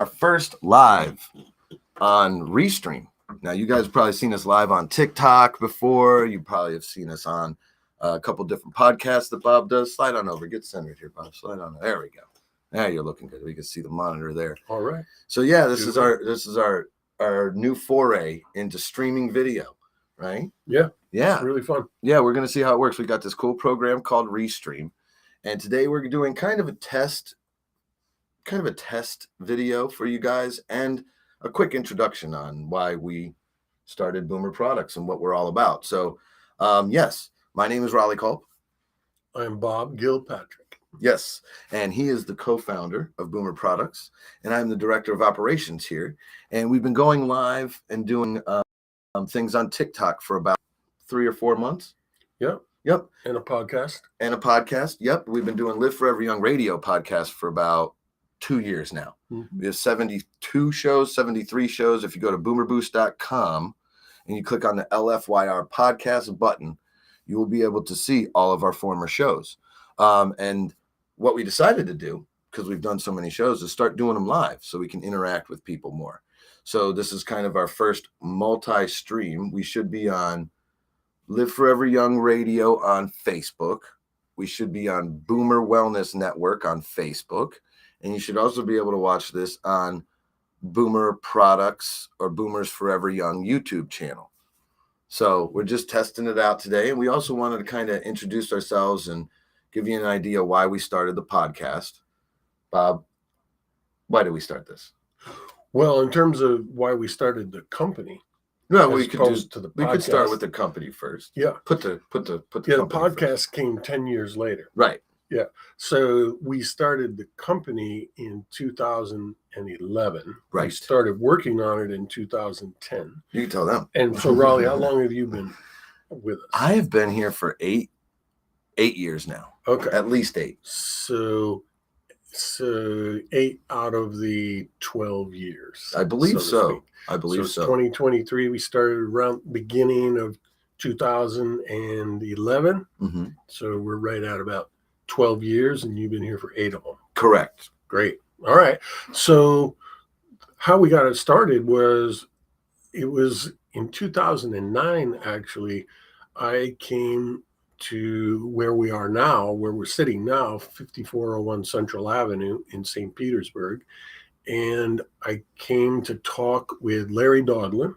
our first live on Restream. Now, you guys have probably seen us live on TikTok before. You probably have seen us on a couple different podcasts that Bob does. Slide on over. Get centered here, Bob. Slide on. There we go. Now you're looking good. We can see the monitor there. All right. So yeah, this is our new foray into streaming video, right? Yeah. Yeah. It's really fun. Yeah, we're going to see how it works. We got this cool program called Restream. And today we're doing kind of a test video for you guys and a quick introduction on why we started Boomer Products and what we're all about. So, yes, my name is Raleigh Culp. I'm Bob Gilpatrick. Yes, and he is the co-founder of Boomer Products, and I'm the director of operations here. And we've been going live and doing things on TikTok for about 3 or 4 months. Yep. And a podcast. Yep. We've been doing Live Forever Young radio podcast for about 2 years now. Mm-hmm. We have 72 shows, 73 shows. If you go to boomerboost.com and you click on the LFYR podcast button, you will be able to see all of our former shows. And what we decided to do, because we've done so many shows, is start doing them live so we can interact with people more. So this is kind of our first multi-stream. We should be on Live Forever Young Radio on Facebook. We should be on Boomer Wellness Network on Facebook. And you should also be able to watch this on Boomer Products or Boomers Forever Young YouTube channel. So we're just testing it out today. And we also wanted to kind of introduce ourselves and give you an idea why we started the podcast. Bob, why did we start this? Well, in terms of why we started the company. No, we could start with the company first. Yeah. Put the the podcast first. Came 10 years later. Right. Yeah. So we started the company in 2011. Right. We started working on it in 2010. You can tell them. And so, Raleigh, how long have you been with us? I have been here for eight years now. Okay. At least 8. So 8 out of the 12 years. I believe so. I believe so. 2023, we started around beginning of 2011. Mm-hmm. So we're right at about 12 years, and you've been here for 8 of them. Correct. Great. All right. So how we got it started was in 2009, actually. I came to where we are now, where we're sitting now, 5401 Central Avenue in St. Petersburg. And I came to talk with Larry Dodlin,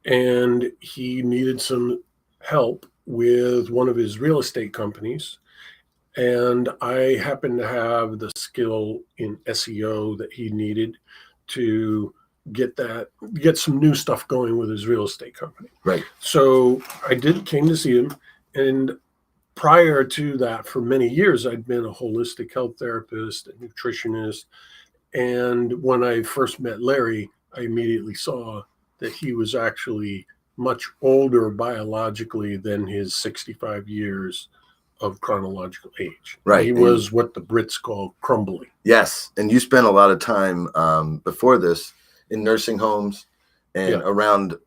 and he needed some help with one of his real estate companies. And I happened to have the skill in SEO that he needed to get some new stuff going with his real estate company. Right. So I came to see him. And prior to that, for many years, I'd been a holistic health therapist, a nutritionist. And when I first met Larry, I immediately saw that he was actually much older biologically than his 65 years of chronological age. Right. He was what the Brits call crumbly. Yes. And you spent a lot of time before this in nursing homes and around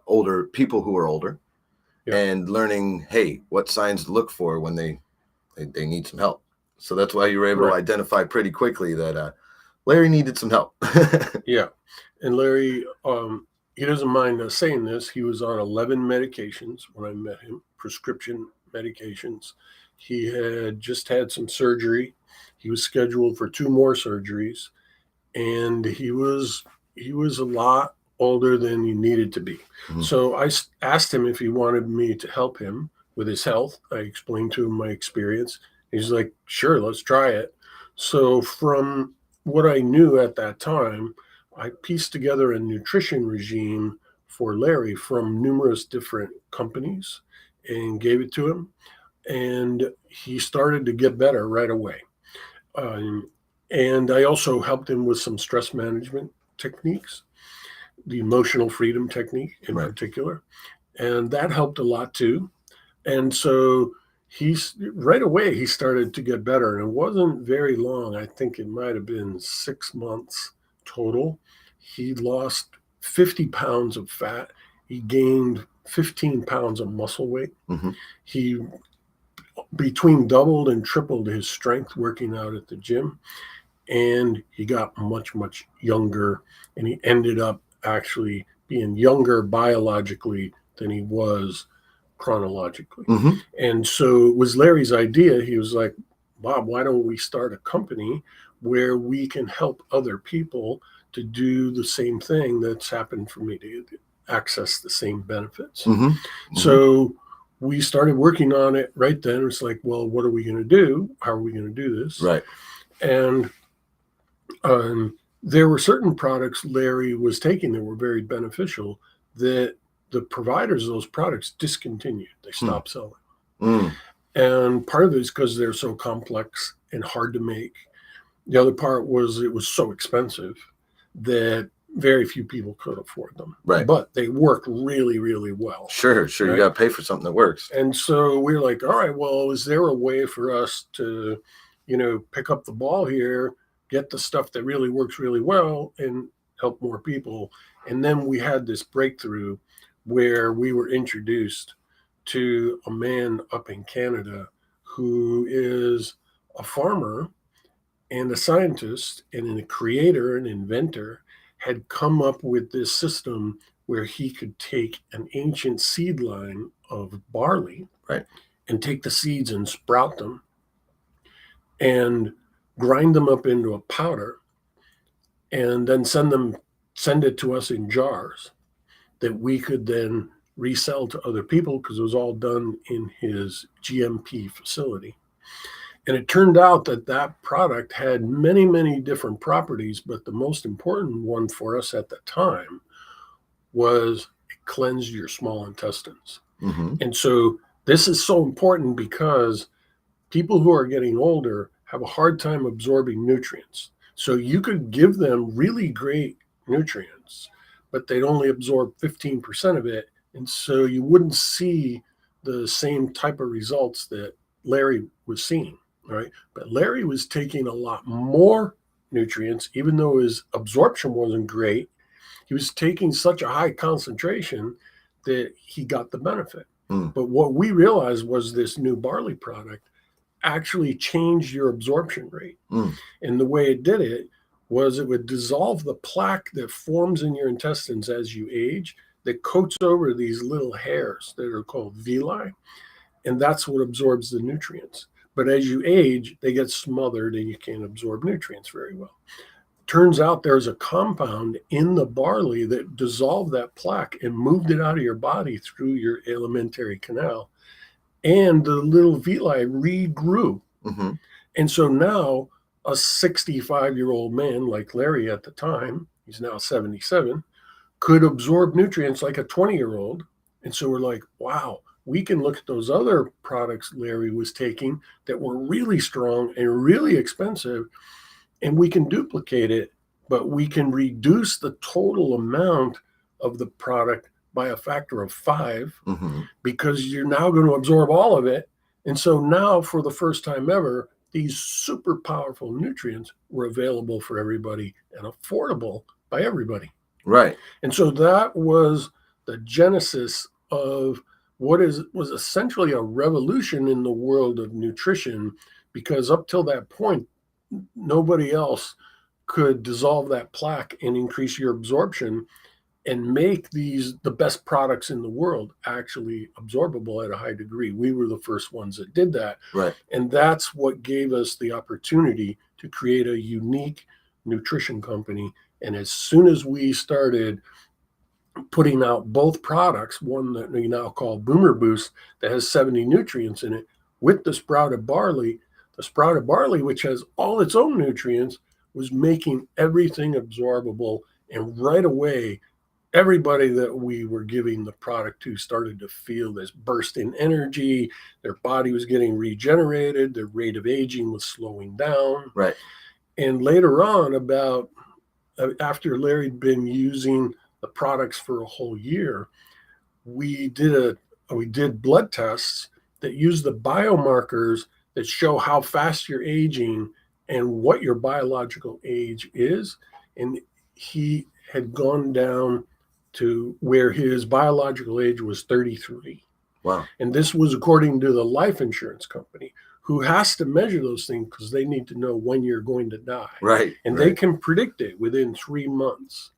older people who are older. Yeah. And learning, hey, what signs to look for when they need some help. So that's why you were able to identify pretty quickly that Larry needed some help. Yeah. And Larry, he doesn't mind saying this. He was on 11 medications when I met him, prescription medications. He had just had some surgery. He was scheduled for 2 more surgeries. And he was a lot older than he needed to be. Mm-hmm. So I asked him if he wanted me to help him with his health. I explained to him my experience. He's like, sure, let's try it. So from what I knew at that time, I pieced together a nutrition regime for Larry from numerous different companies and gave it to him. And he started to get better right away. And I also helped him with some stress management techniques, the emotional freedom technique in particular. And that helped a lot too. And so right away, he started to get better. And it wasn't very long. I think it might have been 6 months total. He lost 50 pounds of fat. He gained 15 pounds of muscle weight. Mm-hmm. He between doubled and tripled his strength working out at the gym. and he got much, much younger, and he ended up actually being younger biologically than he was chronologically. Mm-hmm. And so it was Larry's idea. He was like, Bob, why don't we start a company where we can help other people to do the same thing that's happened for me, to access the same benefits. Mm-hmm. Mm-hmm. So we started working on it right then. It's like, well, what are we going to do? How are we going to do this? Right. And there were certain products Larry was taking that were very beneficial that the providers of those products discontinued. They stopped selling. Mm. And part of it is because they're so complex and hard to make. The other part was it was so expensive that very few people could afford them. Right. But they work really, really well. Sure. Right? You got to pay for something that works. And so we're like, all right, well, is there a way for us to, pick up the ball here, get the stuff that really works really well and help more people? And then we had this breakthrough where we were introduced to a man up in Canada who is a farmer and a scientist and a creator, an inventor, had come up with this system where he could take an ancient seed line of barley, right, and take the seeds and sprout them and grind them up into a powder and then send it to us in jars that we could then resell to other people because it was all done in his GMP facility. And it turned out that product had many, many different properties, but the most important one for us at the time was it cleansed your small intestines. Mm-hmm. And so this is so important because people who are getting older have a hard time absorbing nutrients. So you could give them really great nutrients, but they'd only absorb 15% of it. And so you wouldn't see the same type of results that Larry was seeing, right? But Larry was taking a lot more nutrients, even though his absorption wasn't great. He was taking such a high concentration that he got the benefit. Mm. But what we realized was this new barley product actually changed your absorption rate. Mm. And the way it did it was it would dissolve the plaque that forms in your intestines as you age, that coats over these little hairs that are called villi. And that's what absorbs the nutrients. But as you age, they get smothered and you can't absorb nutrients very well. Turns out there's a compound in the barley that dissolved that plaque and moved it out of your body through your alimentary canal. And the little villi regrew. Mm-hmm. And so now a 65-year-old man like Larry at the time, he's now 77, could absorb nutrients like a 20-year-old. And so we're like, wow, we can look at those other products Larry was taking that were really strong and really expensive, and we can duplicate it, but we can reduce the total amount of the product by a factor of 5, mm-hmm, because you're now going to absorb all of it. And so now, for the first time ever, these super powerful nutrients were available for everybody and affordable by everybody. Right. And so that was the genesis of what was essentially a revolution in the world of nutrition, because up till that point, nobody else could dissolve that plaque and increase your absorption and make the best products in the world actually absorbable at a high degree. We were the first ones that did that. Right. And that's what gave us the opportunity to create a unique nutrition company. And as soon as we started putting out both products, one that we now call Boomer Boost that has 70 nutrients in it, with the sprouted barley, which has all its own nutrients, was making everything absorbable. And right away, everybody that we were giving the product to started to feel this burst in energy. Their body was getting regenerated. Their rate of aging was slowing down. Right. And later on, after Larry'd been using the products for a whole year, we did blood tests that use the biomarkers that show how fast you're aging and what your biological age is. And he had gone down to where his biological age was 33. Wow. And this was according to the life insurance company, who has to measure those things because they need to know when you're going to die. Right. And right. they can predict it within 3 months.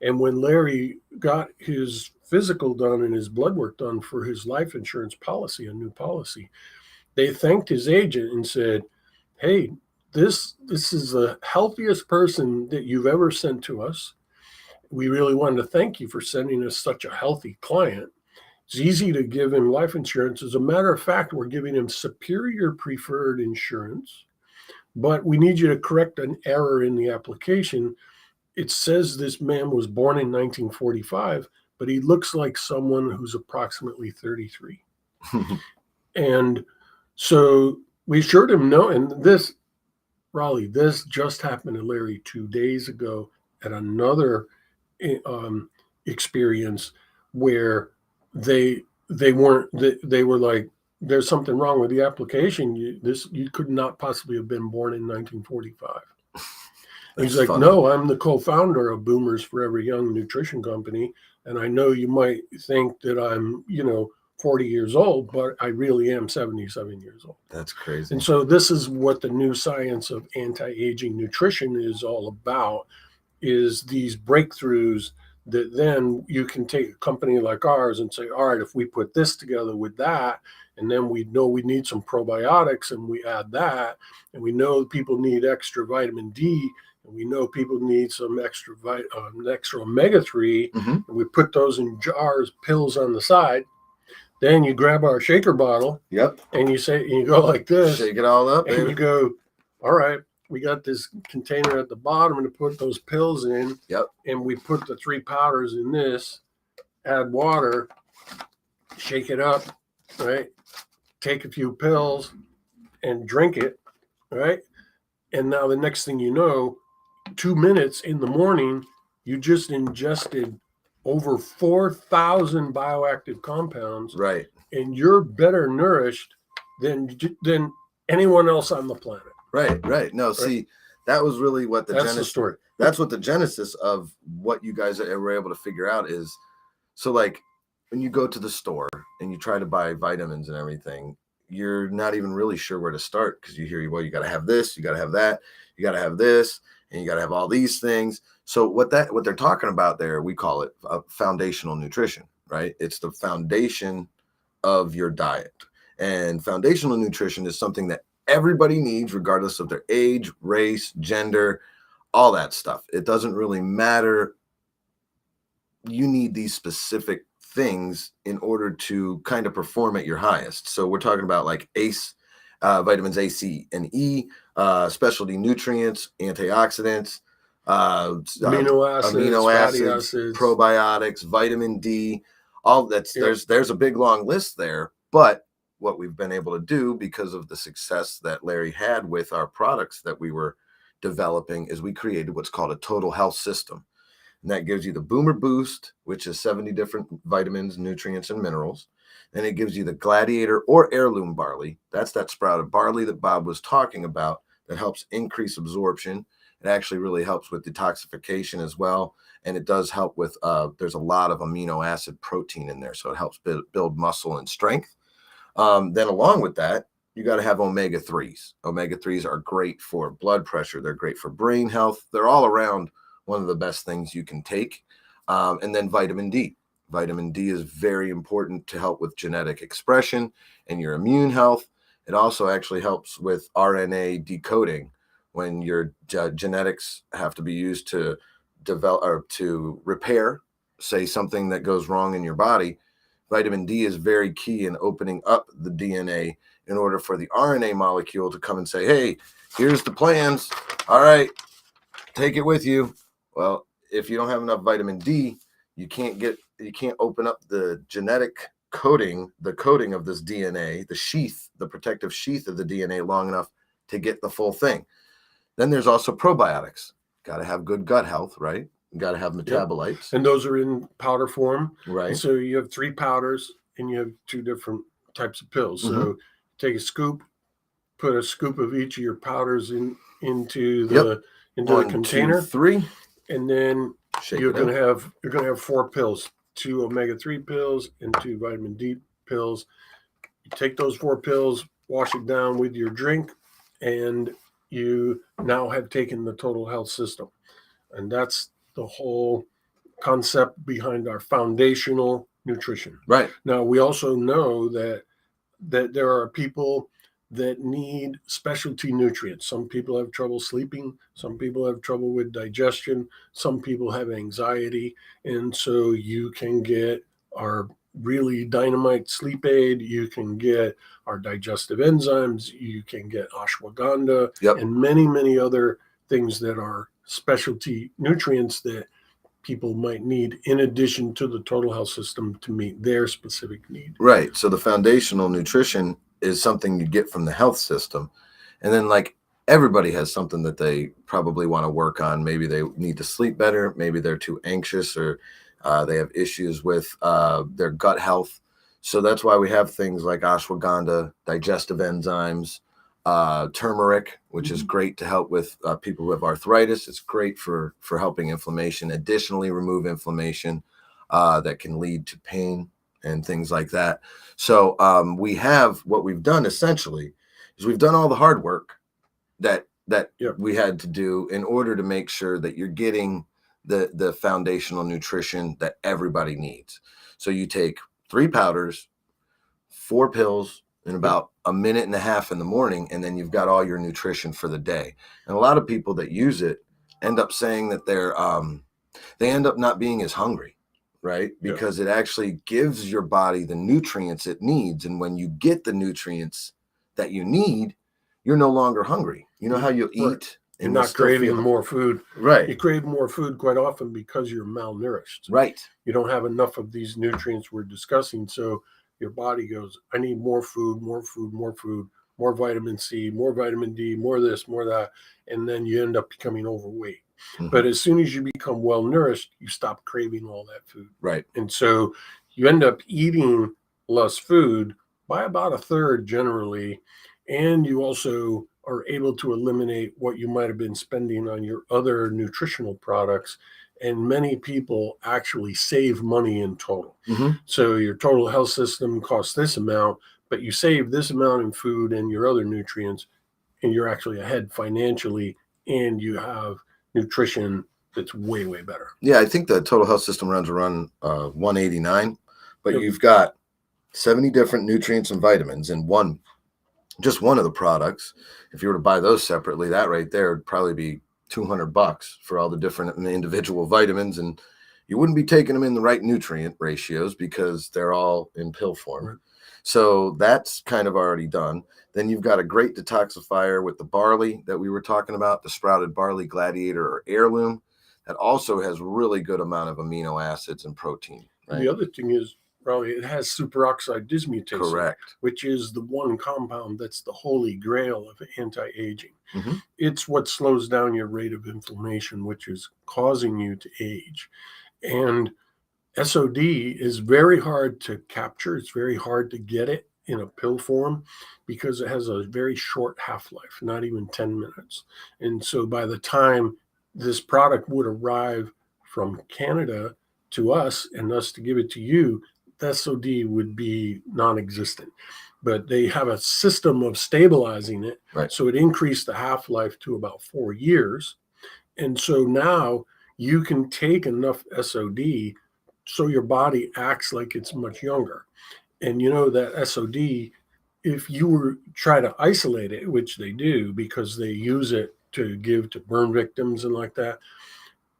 And when Larry got his physical done and his blood work done for his life insurance policy, a new policy, they thanked his agent and said, hey, this is the healthiest person that you've ever sent to us. We really wanted to thank you for sending us such a healthy client. It's easy to give him life insurance. As a matter of fact, we're giving him superior preferred insurance, but we need you to correct an error in the application. It says this man was born in 1945, but he looks like someone who's approximately 33. And so we assured him no. And this, Raleigh, this just happened to Larry 2 days ago at another experience where they were like, there's something wrong with the application. You could not possibly have been born in 1945. He's like, funny. no, I'm the co-founder of Boomers Forever Young Nutrition Company. And I know you might think that I'm, 40 years old, but I really am 77 years old. That's crazy. And so this is what the new science of anti-aging nutrition is all about, is these breakthroughs that then you can take a company like ours and say, all right, if we put this together with that, and then we know we need some probiotics and we add that, and we know people need extra vitamin D, and we know people need some extra omega-3, Mhm. and we put those in jars, pills on the side. Then you grab our shaker bottle, Yep. and you go like this, Shake it all up, and baby. you go, all right, we got this container at the bottom to put those pills in. Yep. And we put the 3 powders in this, add water, shake it up, right? Take a few pills and drink it, right? And now the next thing you know, 2 minutes in the morning, you just ingested over 4,000 bioactive compounds, Right. and you're better nourished than anyone else on the planet. Right. No, see, that was really what That's genesis. the story. That's what the genesis of what you guys were able to figure out is. So, like, when you go to the store and you try to buy vitamins and everything, you're not even really sure where to start because you hear, well, you got to have this, you got to have that, you got to have this, and you got to have all these things. So what they're talking about there, we call it foundational nutrition, right? It's the foundation of your diet. And foundational nutrition is something that everybody needs, regardless of their age, race, gender, all that stuff. It doesn't really matter. You need these specific things in order to kind of perform at your highest. So we're talking about like ACE, vitamins A, C, and E, specialty nutrients, antioxidants, amino acids, probiotics, vitamin D, all that's there's a big long list there. But what we've been able to do because of the success that Larry had with our products that we were developing is we created what's called a total health system. And that gives you the Boomer Boost, which is 70 different vitamins, nutrients, and minerals. Then it gives you the Gladiator or Heirloom barley. That's that sprouted barley that Bob was talking about that helps increase absorption. It actually really helps with detoxification as well. And it does help with, there's a lot of amino acid protein in there. So it helps build muscle and strength. Then along with that, you got to have omega-3s. Omega-3s are great for blood pressure. They're great for brain health. They're all around one of the best things you can take. And then vitamin D. Vitamin D is very important to help with genetic expression and your immune health. It also actually helps with RNA decoding when your genetics have to be used to develop or to repair, say, something that goes wrong in your body. Vitamin D is very key in opening up the DNA in order for the RNA molecule to come and say, hey, here's the plans. All right, take it with you. Well, if you don't have enough vitamin D, you can't open up the genetic coding, the coding of this DNA, the sheath, the protective sheath of the DNA long enough to get the full thing. Then there's also probiotics. Got to have good gut health, right? You got to have metabolites. Yep. And those are in powder form. Right. And so you have 3 powders and you have 2 different types of pills. Mm-hmm. So take a scoop, put a scoop of each of your powders into the container. 1, 2, 3. And then Shake you're going to have 4 pills, 2 omega-3 pills and 2 vitamin D pills. You take those 4 pills, wash it down with your drink, and you now have taken the total health system. And that's the whole concept behind our foundational nutrition. Right. Now, we also know that there are people that need specialty nutrients. Some people have trouble sleeping, some people have trouble with digestion, some people have anxiety, and so you can get our really dynamite sleep aid, you can get our digestive enzymes, you can get ashwagandha, Yep. and many other things that are specialty nutrients that people might need in addition to the total health system to meet their specific need. Right. So the foundational nutrition is something you get from the health system. And then like everybody has something that they probably want to work on. Maybe they need to sleep better. Maybe they're too anxious, or they have issues with their gut health. So that's why we have things like ashwagandha, digestive enzymes, turmeric, which is great to help with people who have arthritis. It's great for helping inflammation. Additionally, remove inflammation that can lead to pain and things like that. So we have, what we've done essentially is we've done all the hard work that Yep. we had to do in order to make sure that you're getting the foundational nutrition that everybody needs. So you take 3 powders, 4 pills in about a minute and a half in the morning, and then you've got all your nutrition for the day. And a lot of people that use it end up saying that they end up not being as hungry, right? Because it actually gives your body the nutrients it needs. And when you get the nutrients that you need, you're no longer hungry. You know how you eat Right. and You're you'll not still craving feel- more food. Right. You crave more food quite often because you're malnourished. Right. You don't have enough of these nutrients we're discussing. So your body goes, I need more food, more food, more food, more vitamin C, more vitamin D, more this, more that. And then you end up becoming overweight. Mhm. But as soon as you become well nourished, you stop craving all that food. Right. And so you end up eating less food by about a third generally. And you also are able to eliminate what you might have been spending on your other nutritional products. And many people actually save money in total. Mhm. So your total health system costs this amount, but you save this amount in food and your other nutrients, and you're actually ahead financially, and you have nutrition that's way better. Yeah, I think the total health system runs around 189, but Yep. you've got 70 different nutrients and vitamins in just one of the products. If you were to buy those separately, that right there would probably be $200 for all the different individual vitamins, and you wouldn't be taking them in the right nutrient ratios because they're all in pill form. Right. So that's kind of already done. Then you've got a great detoxifier with the barley that we were talking about, the sprouted barley gladiator or heirloom, that also has really good amount of amino acids and protein. Right? The other thing is, probably it has superoxide dismutase, Correct. which is the one compound that's the holy grail of anti-aging. Mhm. It's what slows down your rate of inflammation, which is causing you to age. And SOD is very hard to capture. It's very hard to get it in a pill form because it has a very short half-life, not even 10 minutes. And so by the time this product would arrive from Canada to us and us to give it to you, the SOD would be non-existent. But they have a system of stabilizing it. Right. So it increased the half-life to about 4 years. And so now you can take enough SOD so your body acts like it's much younger. And you know that SOD, if you were try to isolate it, which they do because they use it to give to burn victims and like that,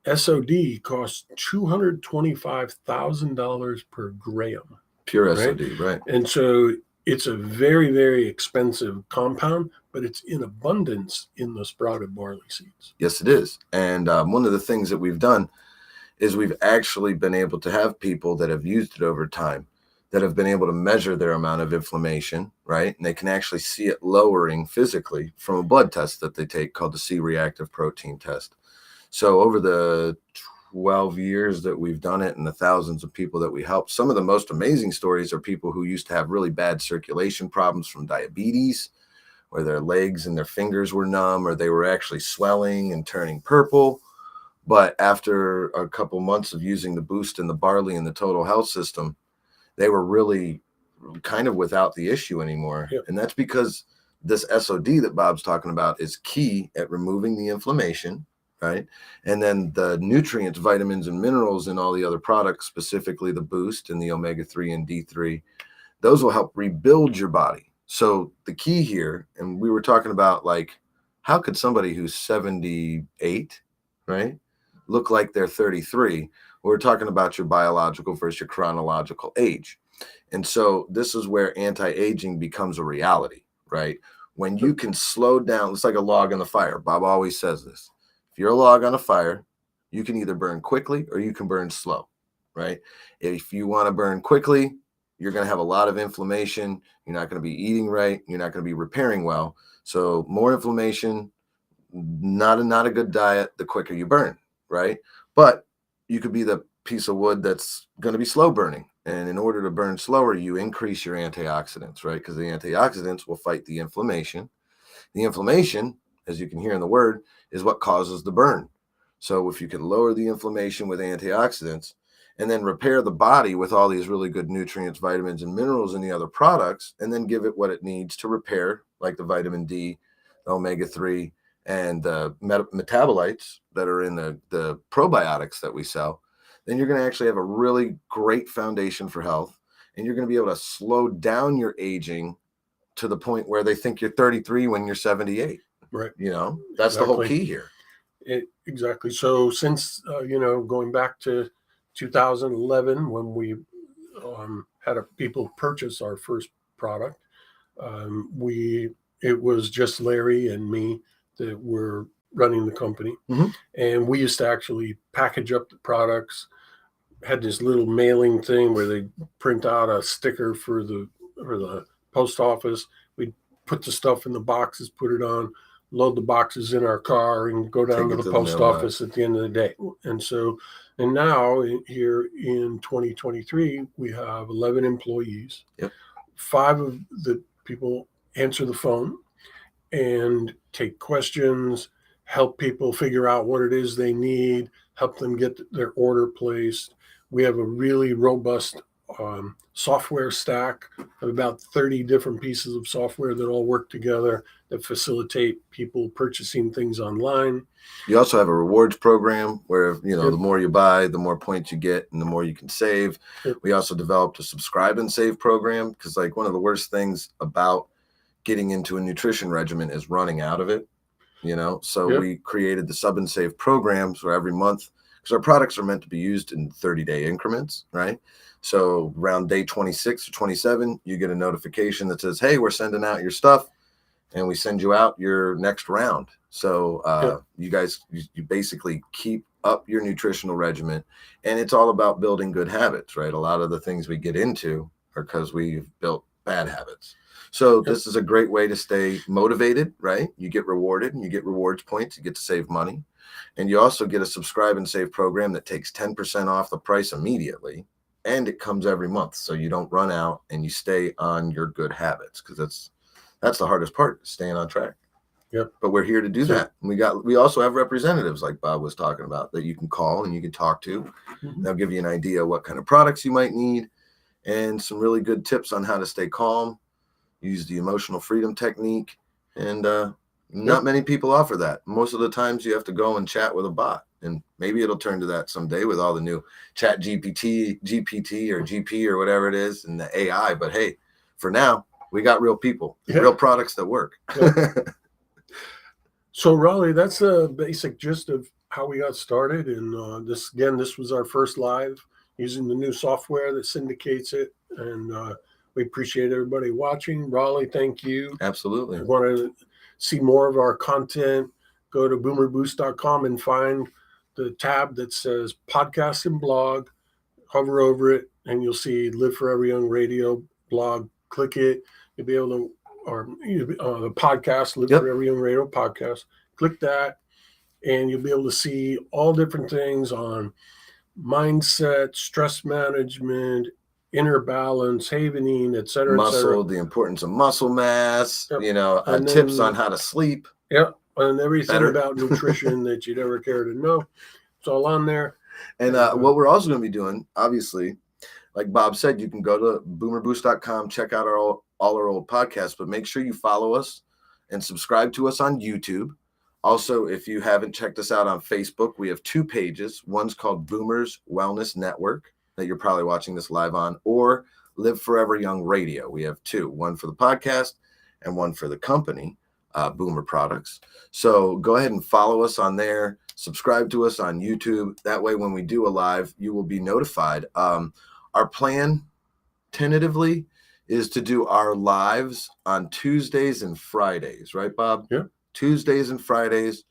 SOD costs $225,000 per gram. Pure Right. SOD, right? And so it's a very expensive compound, but it's in abundance in the sprouted barley seeds. Yes, it is. And one of the things that we've done is we've actually been able to have people that have used it over time that have been able to measure their amount of inflammation, right? And they can actually see it lowering physically from a blood test that they take called the C-reactive protein test. So over the 12 years that we've done it and the thousands of people that we helped, some of the most amazing stories are people who used to have really bad circulation problems from diabetes, where their legs and their fingers were numb, or they were actually swelling and turning purple. But after a couple months of using the Boost and the barley and the total health system, they were really kind of without the issue anymore. Yep. And that's because this SOD that Bob's talking about is key at removing the inflammation, right? And then the nutrients, vitamins, and minerals in all the other products, specifically the Boost and the omega-3 and D3, those will help rebuild your body. So the key here, and we were talking about, like, how could somebody who's 78, right, look like they're 33? We're talking about your biological versus your chronological age. And so this is where anti-aging becomes a reality, right? When you can slow down, it's like a log on the fire. Bob always says this. If you're a log on a fire, you can either burn quickly or you can burn slow, right? If you want to burn quickly, you're going to have a lot of inflammation. You're not going to be eating right. You're not going to be repairing well. So more inflammation, not a good diet, the quicker you burn, right? But you could be the piece of wood that's going to be slow burning. And in order to burn slower, you increase your antioxidants, right? Because the antioxidants will fight the inflammation. The inflammation, as you can hear in the word, is what causes the burn. So if you can lower the inflammation with antioxidants and then repair the body with all these really good nutrients, vitamins, and minerals in the other products, and then give it what it needs to repair, like the vitamin D, the omega-3, and the metabolites that are in the probiotics that we sell, then you're going to actually have a really great foundation for health. And you're going to be able to slow down your aging to the point where they think you're 33 when you're 78. Right. You know, that's the whole key here. Exactly. So since, going back to 2011, when we had people purchase our first product, it was just Larry and me that were running the company. Mm-hmm. And we used to actually package up the products, had this little mailing thing where they print out a sticker for the post office. We'd put the stuff in the boxes, put it on, load the boxes in our car, and go down to the post office at the end of the day. And now here in 2023, we have 11 employees. Yep. 5 of the people answer the phone and take questions, help people figure out what it is they need, help them get their order placed. We have a really robust software stack of about 30 different pieces of software that all work together that facilitate people purchasing things online. You also have a rewards program where, the more you buy, the more points you get and the more you can save. Yep. We also developed a subscribe and save program because, like, one of the worst things about getting into a nutrition regimen is running out of it, So Yep. we created the sub and save programs where every month, because our products are meant to be used in 30-day increments, right? So around day 26 or 27, you get a notification that says, hey, we're sending out your stuff, and we send you out your next round. So you guys, you basically keep up your nutritional regimen, and it's all about building good habits, right? A lot of the things we get into are because we've built bad habits. So this is a great way to stay motivated, right? You get rewarded and you get rewards points. You get to save money. And you also get a subscribe and save program that takes 10% off the price immediately. And it comes every month. So you don't run out and you stay on your good habits, because that's the hardest part, staying on track. Yep. But we're here to do that. And we also have representatives, like Bob was talking about, that you can call and you can talk to. Mm-hmm. They'll give you an idea of what kind of products you might need and some really good tips on how to stay calm, use the emotional freedom technique. And not many people offer that. Most of the times you have to go and chat with a bot, and maybe it'll turn to that someday with all the new chat GPT or GP or whatever it is and the AI. But hey, for now, we got real people, real products that work. Yeah. So Raleigh, that's a basic gist of how we got started. And this was our first live using the new software that syndicates it. And we appreciate everybody watching. Raleigh, thank you. Absolutely. If you want to see more of our content, go to boomerboost.com and find the tab that says podcast and blog. Hover over it and you'll see Live Forever Young Radio blog. Click it. You'll be able to, or the podcast, Live Forever Young Radio podcast. Click that and you'll be able to see all different things on mindset, stress management, inner balance, havening, et cetera, the importance of muscle mass, tips on how to sleep. Yep. And everything about nutrition that you'd ever care to know. It's all on there. And what we're also going to be doing, obviously, like Bob said, you can go to boomerboost.com, check out all our old podcasts, but make sure you follow us and subscribe to us on YouTube. Also, if you haven't checked us out on Facebook, we have 2 pages. One's called Boomers Wellness Network that you're probably watching this live on, or Live Forever Young Radio. We have 2, one for the podcast and one for the company, Boomer Products. So go ahead and follow us on there. Subscribe to us on YouTube. That way, when we do a live, you will be notified. Our plan, tentatively, is to do our lives on Tuesdays and Fridays. Right, Bob? Yeah. Tuesdays and Fridays,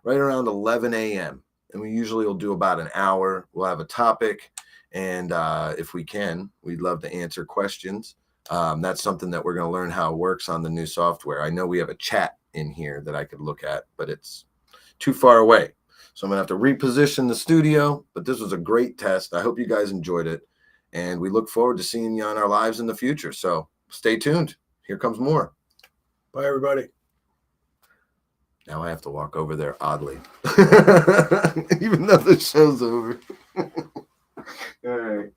right around 11 a.m. And we usually will do about an hour. We'll have a topic. And if we can, we'd love to answer questions. That's something that we're going to learn how it works on the new software. I know we have a chat in here that I could look at, but it's too far away. So I'm going to have to reposition the studio. But this was a great test. I hope you guys enjoyed it. And we look forward to seeing you on our lives in the future. So stay tuned. Here comes more. Bye, everybody. Now I have to walk over there oddly, even though the show's over. All right.